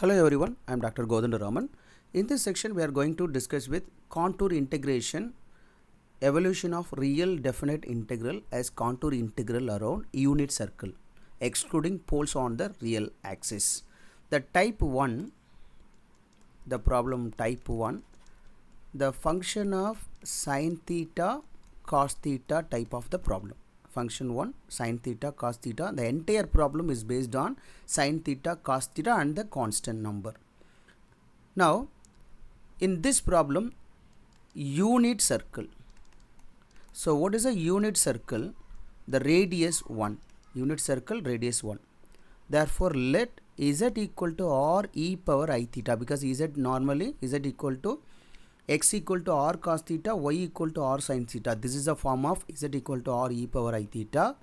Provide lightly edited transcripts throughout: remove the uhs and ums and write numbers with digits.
Hello everyone, I am Dr. Godandaraman. In this section we are going to discuss with contour integration, evolution of real definite integral as contour integral around unit circle, excluding poles on the real axis. The type 1, the problem type 1, the function of sin theta cos theta type of the problem. Function 1 sin theta cos theta. The entire problem is based on sin theta cos theta and the constant number. Now in this problem, unit circle. So what is a unit circle? The radius 1. Unit circle radius 1. Therefore let z equal to r e power I theta, because z normally z equal to x equal to r cos theta, y equal to r sin theta. This is a form of z equal to r e power I theta.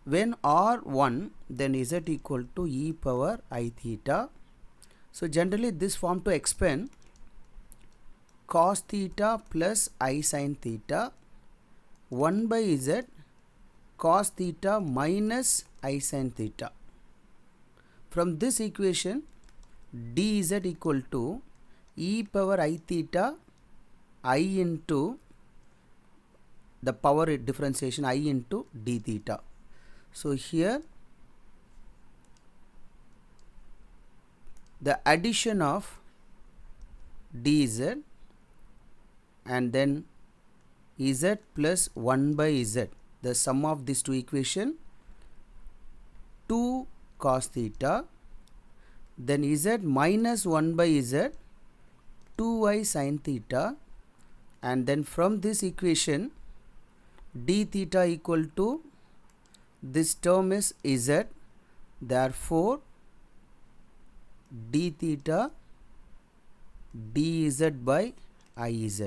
When r1, then z equal to e power I theta. So generally this form to expand cos theta plus I sin theta 1 by z cos theta minus I sin theta. From this equation dz equal to e power I theta I into the power differentiation I into d theta. So here the addition of dz and then z plus 1 by z, the sum of these two equation 2 cos theta, then z minus 1 by z 2y sin theta, and then from this equation d theta equal to this term is z, therefore d theta dz by iz.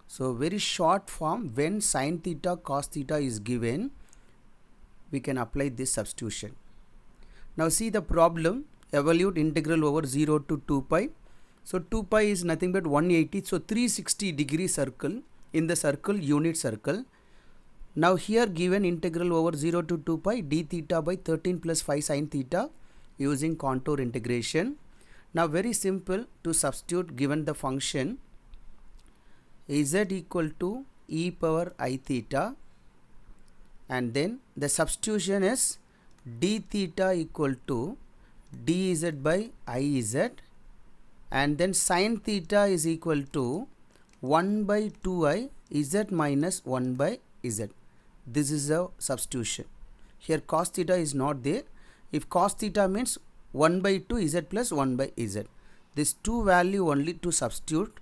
So very short form, when sin theta cos theta is given, we can apply this substitution. Now see the problem, evaluate integral over 0 to 2 pi. So 2 pi is nothing but 180, so 360 degree circle, in the circle unit circle. Now here given integral over 0 to 2 pi d theta by 13 plus 5 sin theta using contour integration. Now very simple to substitute, given the function z equal to e power I theta, and then the substitution is d theta equal to dz by iz, and then sin theta is equal to 1 by 2i z minus 1 by z. This is a substitution. Here cos theta is not there. If cos theta means 1 by 2 z plus 1 by z. This two value only to substitute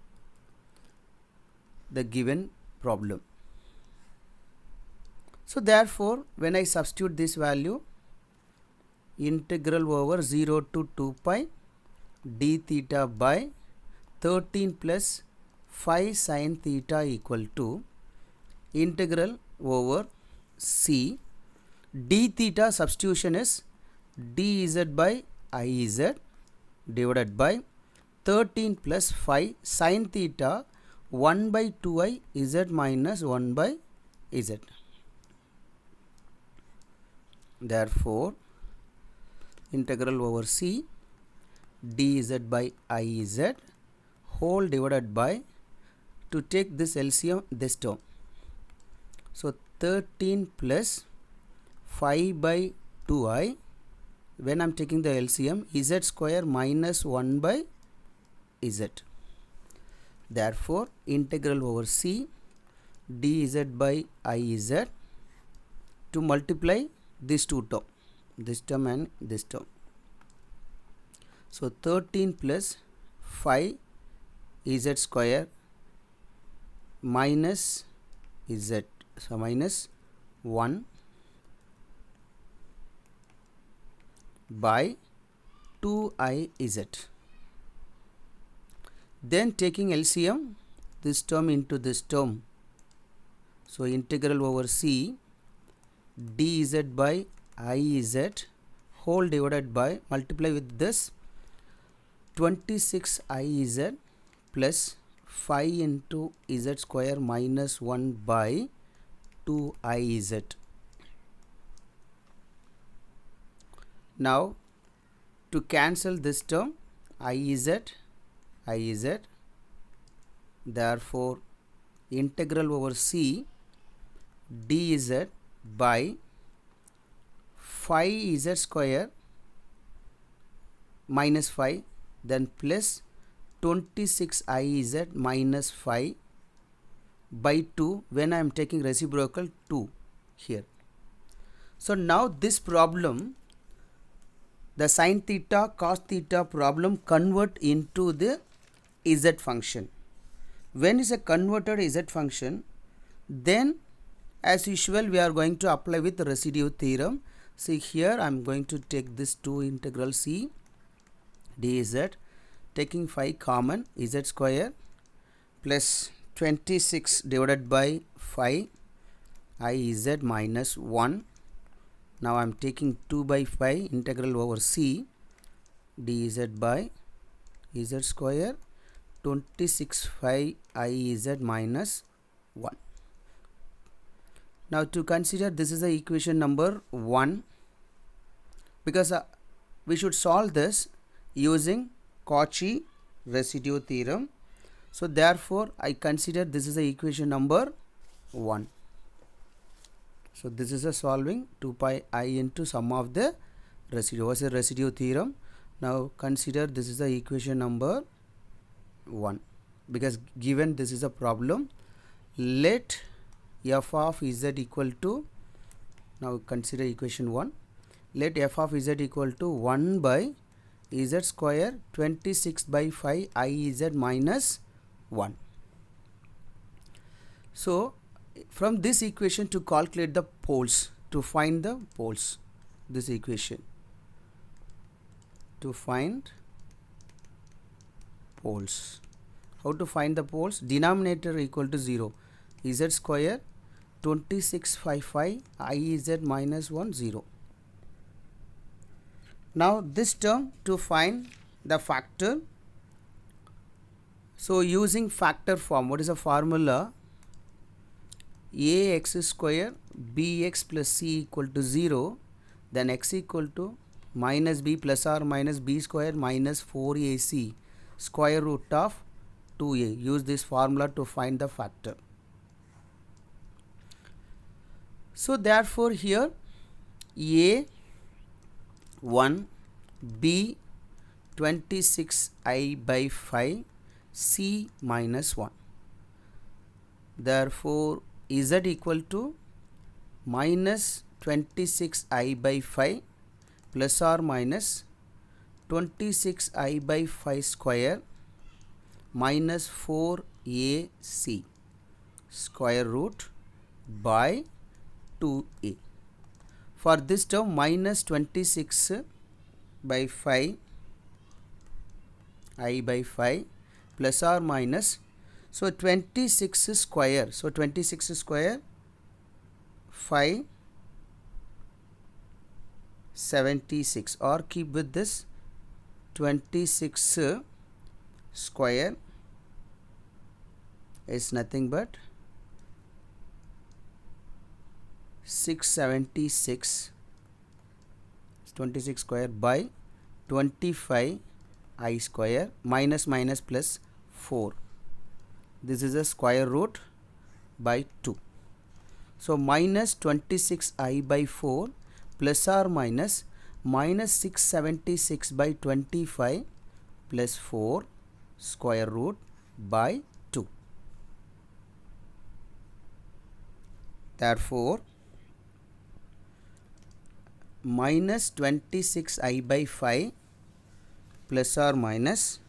the given problem. So therefore when I substitute this value, integral over 0 to 2 pi d theta by 13 plus 5 sin theta equal to integral over c, d theta substitution is dz by iz divided by 13 plus 5 sin theta 1 by 2i z minus 1 by z. Therefore integral over c dz by iz whole divided by, to take this LCM, this term. So 13 plus 5 by 2i, when I am taking the LCM, z square minus 1 by z. Therefore integral over c dz by iz to multiply these two term, this term and this term. So 13 plus 5 z square minus z, so minus 1 by 2i z. Then taking LCM, this term into this term. So integral over c dz by iz whole divided by, multiply with this 26 iz plus 5 into z square minus 1 by 2iz. Now to cancel this term, I z, therefore integral over c dz by 5z square minus 5, then plus 26iz minus 5 by 2 when I am taking reciprocal 2 here. So now this problem, the sin theta cos theta problem, convert into the z function. When is a converted z function, then as usual we are going to apply with the residue theorem. See here I am going to take this 2 integral c dz, taking 5 common, z square plus 26 divided by 5 iz minus 1. Now I am taking 2 by 5 integral over c dz by z square 26 5 iz minus 1. Now to consider, this is the equation number 1, because we should solve this using Cauchy residue theorem. So therefore I consider this is the equation number 1. So this is a solving 2 pi I into sum of the residue. What's the residue theorem? Now consider this is the equation number 1, because given this is a problem, let f of z equal to, now consider equation 1, let f of z equal to 1 by z square 26 by 5 iz minus 1. So from this equation to calculate the poles, to find the poles, this equation to find poles. How to find the poles? Denominator equal to 0, z square 2655 iz minus 1 0. Now this term to find the factor. So using factor form, what is the formula? Ax square bx plus c equal to 0, then x equal to minus b plus or minus b square minus 4ac square root of 2a. Use this formula to find the factor. So therefore here a 1, b 26i by 5, c minus 1. Therefore z equal to minus 26i by 5 plus or minus 26i by 5 square minus 4ac square root by 2a. For this term, minus 26 by 5 I by 5 plus or minus, so 26 square, so 26 square 576, or keep with this 26 square is nothing but 676, 26 square by 25 I square minus minus plus 4. This is a square root by 2. So minus 26i by 4 plus or minus minus 676 by 25 plus 4 square root by 2. Therefore minus 26i by 5 plus or minus,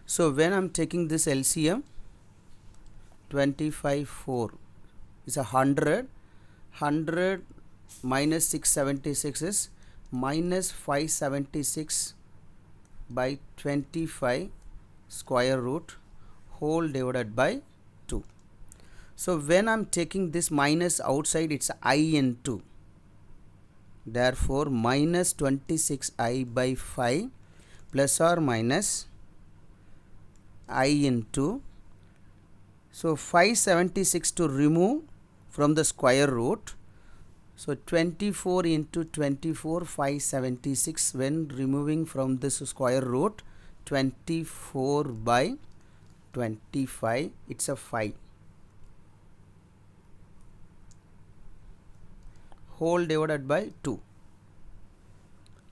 so when I am taking this LCM, 25 4 is a 100 minus 676 is minus 576 by 25 square root whole divided by 2. So when I am taking this minus outside, it's I into, therefore minus 26i by 5 plus or minus I into, so 576 to remove from the square root, so 24 into 24 576, when removing from this square root 24 by 25, it's a 5 whole divided by 2.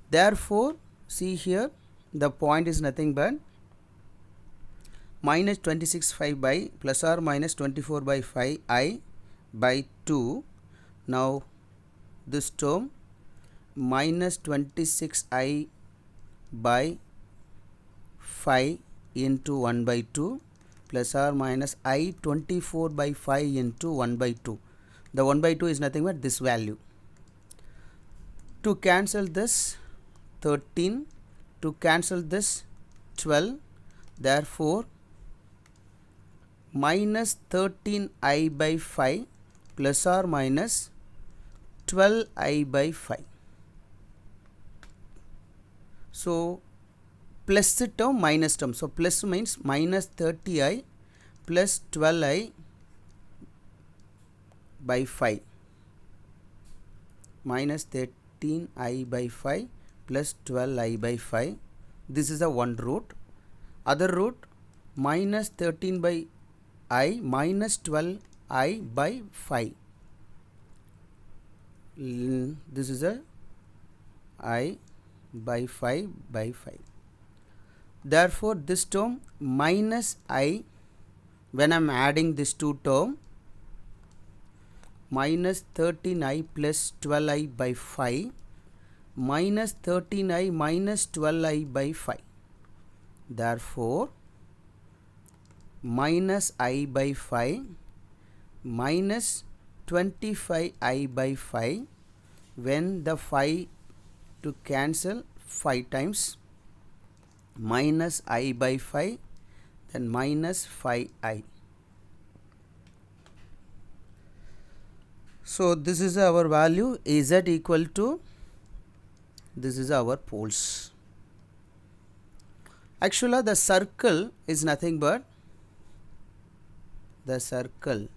Therefore, see here the point is nothing but minus 26/5 by plus or minus 24 by 5 I by 2. Now this term minus 26I by 5 into 1 by 2 plus or minus I 24 by 5 into 1 by 2. The 1 by 2 is nothing but this value. To cancel this 13, to cancel this 12, therefore minus 13I by 5 plus or minus 12I by 5. So plus the term minus term. So plus means minus 30I plus 12I by 5 minus 13I by 5 plus 12I by 5. This is a one root. Other root minus 13 by I minus 12I by 5. This is a I by 5 by 5. Therefore, this term minus I, when I am adding these two terms, minus 13I plus 12I by 5 minus 13I minus 12I by 5. Therefore, minus I by 5 minus 25I by 5, when the 5 to cancel 5 times, minus I by 5, then minus 5I. So this is our value Z equal to, this is our poles. Actually the circle is nothing but, the circle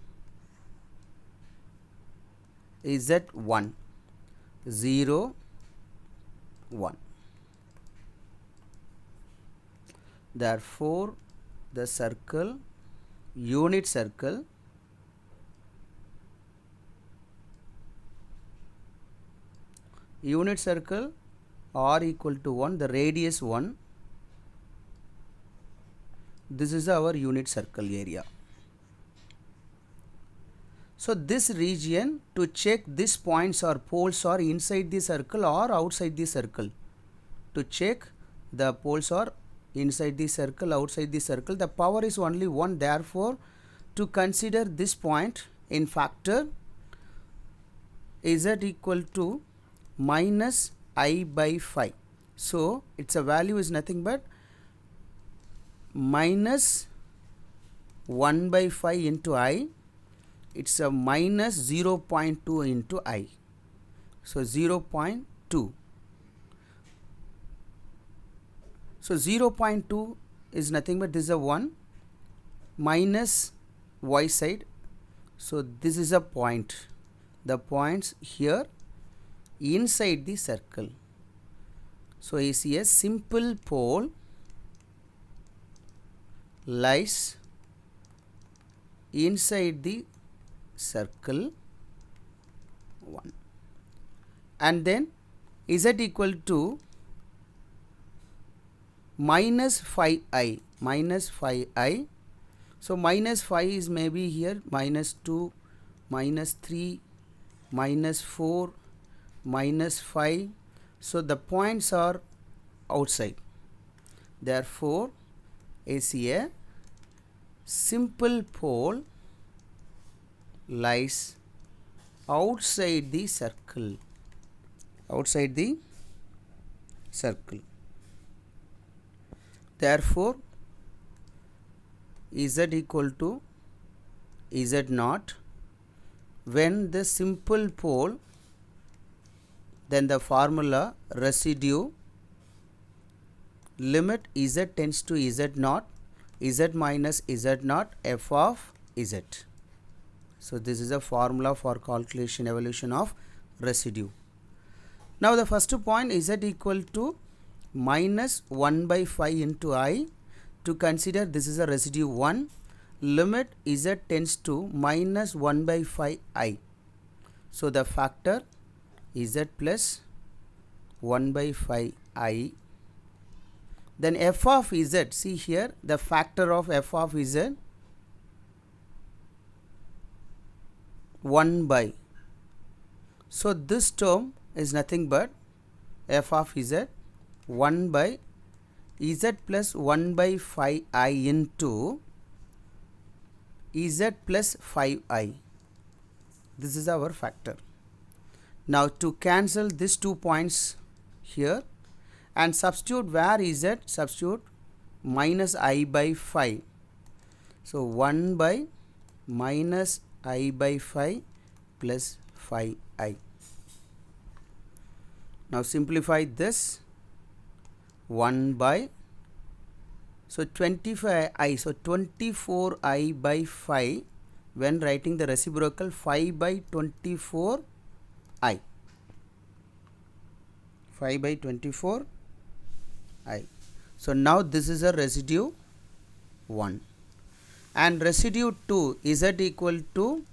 is at 1, 0, 1. Therefore, the circle, unit circle, R equal to 1, the radius 1. This is our unit circle area. So this region, to check these points or poles are inside the circle or outside the circle. To check the poles are inside the circle, outside the circle, the power is only 1. Therefore, to consider this point in factor, Z equal to minus I by 5. So its a value is nothing but minus 1 by 5 into I. It's a minus 0.2 into I. So 0.2. So 0.2 is nothing but this is a 1 minus y side. So this is a point. The points here inside the circle. So is a simple pole lies inside the circle 1, and then Z equal to minus 5I, minus 5I. So minus 5 is maybe here minus 2, minus 3, minus 4, minus 5. So the points are outside. Therefore, is a simple pole lies outside the circle. Outside the circle. Therefore, Z equal to Z naught. When the simple pole, then the formula residue limit Z tends to Z naught, Z minus Z naught f of Z. So this is a formula for calculation evolution of residue. Now the first point Z equal to minus 1 by 5 into I. To consider this is a residue 1, limit z tends to minus 1 by 5 I. So the factor z plus 1 by 5 I. Then f of z, see here the factor of f of z 1 by. So this term is nothing but f of z 1 by z plus 1 by 5 I into z plus 5 I. This is our factor. Now to cancel these 2 points here and substitute where z, substitute minus I by 5. So 1 by minus I by 5 plus 5I. Now simplify this. 1 by, so 25I, so 24I by 5 when writing the reciprocal 5 by 24I. 5 by 24I. So now this is a residue 1 and residue 2 z equal to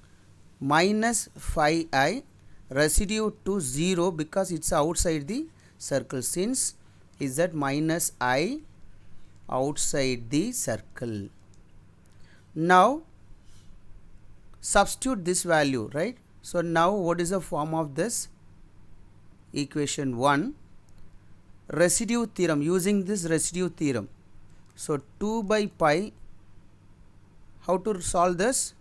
minus 5I, residue 2 0 because it's outside the circle, since z minus I outside the circle. Now substitute this value, right? So now what is the form of this equation 1? Residue theorem, using this residue theorem. So 2 by pi, how to solve this?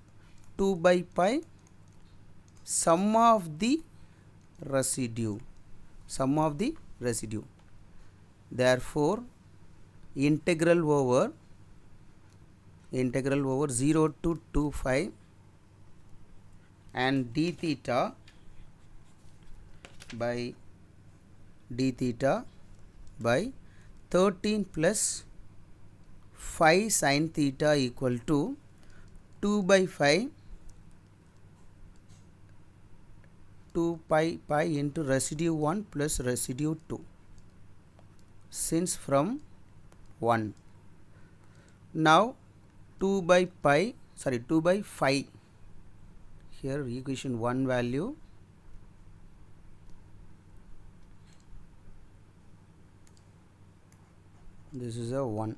2 by pi sum of the residue, sum of the residue. Therefore integral over 0 to 2 pi and d theta by 13 plus 5 sin theta equal to 2 by 5 2 pi into residue 1 plus residue 2, since from 1. Now 2 by 5 here equation 1 value, this is a 1.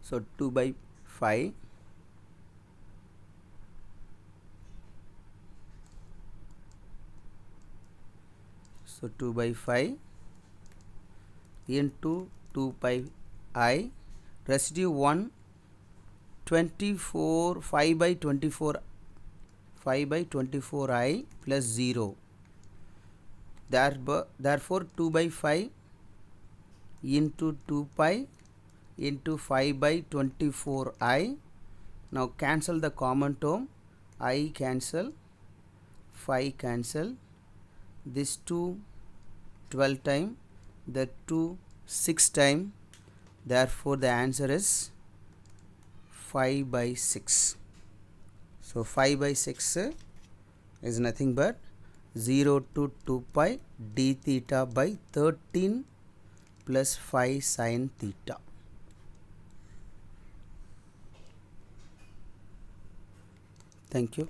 So 2 by 5 so 2 by 5 into 2 pi I, residue 1 24 5 by 24 I plus 0. Therefore 2 by 5 into 2 pi into 5 by 24 I. Now cancel the common term, I cancel, 5 cancel, this 2 12 time, the 2 6 time. Therefore the answer is 5 by 6. So 5 by 6 is nothing but 0 to 2 pi d theta by 13 plus 5 sin theta. Thank you.